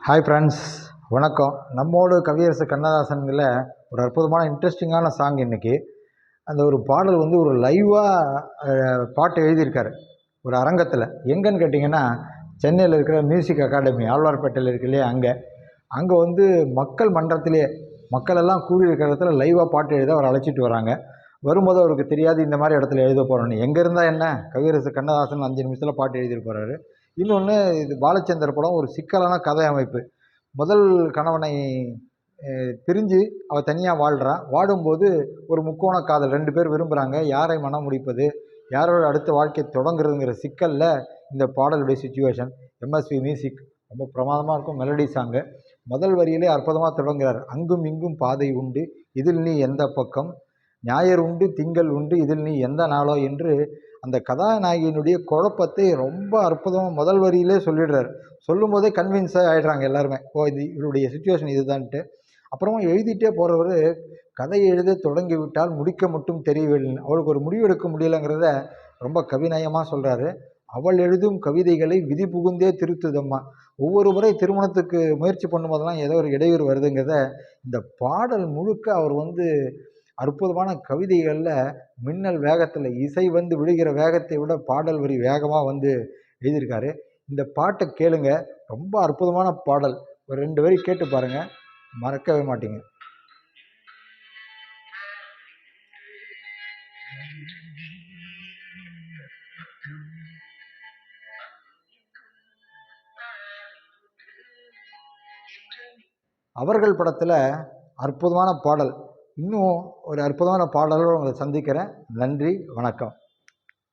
Hi friends, வணக்கம். நம்மோடு கவியரசு கண்ணதாசன்கள ஒரு அற்புதமான இன்ட்ரெஸ்டிங்கான சாங் இன்றைக்கி. அந்த ஒரு பாடல் ஒரு லைவாக பாட்டு எழுதியிருக்காரு ஒரு அரங்கத்தில். எங்கன்னு கேட்டிங்கன்னா, சென்னையில் இருக்கிற மியூசிக் அகாடமி ஆழ்வார்பேட்டையில் இருக்கு இல்லையா, அங்கே மக்கள் மன்றத்திலே மக்கள் எல்லாம் கூடி இருக்கிற இடத்துல லைவாக பாட்டு எழுத அவர் அழைச்சிட்டு வராங்க. வரும்போது அவருக்கு தெரியாது இந்த மாதிரி இடத்துல எழுத போகிறோன்னு. எங்கே இருந்தால் என்ன, கவியரசு கண்ணதாசன் 5 நிமிஷத்தில் பாட்டு எழுதிட்டு போகிறாரு. இன்னொன்று, இது பாலச்சந்தர் படம். ஒரு சிக்கலான கதை அமைப்பு. முதல் கணவனை பிரிஞ்சு அவள் தனியாக வாழ்கிறா. வாடும்போது ஒரு முக்கோண காதல், 2 பேர் விரும்புகிறாங்க. யாரை மனம் முடிப்பது, யாரோட அடுத்த வாழ்க்கை தொடங்குறதுங்கிற சிக்கலில் இந்த பாடலுடைய சுச்சுவேஷன். எம்எஸ்வி மியூசிக் ரொம்ப பிரமாதமாக இருக்கும். Melody song. முதல் வரியிலே அற்புதமாக தொடங்குகிறார். அங்கும் இங்கும் பாதை உண்டு, இதில் நீ எந்த பக்கம், ஞாயிறு உண்டு திங்கள் உண்டு, இதில் நீ எந்த நாளோ என்று அந்த கதாநாயகியினுடைய குழப்பத்தை ரொம்ப அற்புதமாக முதல் வரியிலே சொல்லிடுறாரு. சொல்லும் போதே கன்வின்ஸாக ஆகிடுறாங்க எல்லாருமே. இது இவருடைய சுச்சுவேஷன் இதுதான்ட்டு. அப்புறமா எழுதிட்டே போகிறவர், கதை எழுத தொடங்கி விட்டால் முடிக்க மட்டும் தெரியவில்லை. அவளுக்கு ஒரு முடிவு எடுக்க முடியலைங்கிறத ரொம்ப கவிநயமாக சொல்கிறாரு. அவள் எழுதும் கவிதைகளை விதி புகுந்தே திருத்துதம்மா. ஒவ்வொரு முறை திருமணத்துக்கு முயற்சி பண்ணும்போதெல்லாம் ஏதோ ஒரு இடையூறு வருதுங்கிறத இந்த பாடல் முழுக்க அவர் அற்புதமான கவிதைகளில் மின்னல் வேகத்தில் இசை விழுகிற வேகத்தை விட பாடல் வரி வேகமாக எழுதியிருக்காரு. இந்த பாட்டை கேளுங்க, ரொம்ப அற்புதமான பாடல். ஒரு 2 வரி கேட்டு பாருங்கள், மறக்கவே மாட்டீங்க. அவர்கள் படத்தில் அற்புதமான பாடல். இன்னும் ஒரு அற்புதமான பாடலோடு உங்களை சந்திக்கிறேன். நன்றி, வணக்கம்.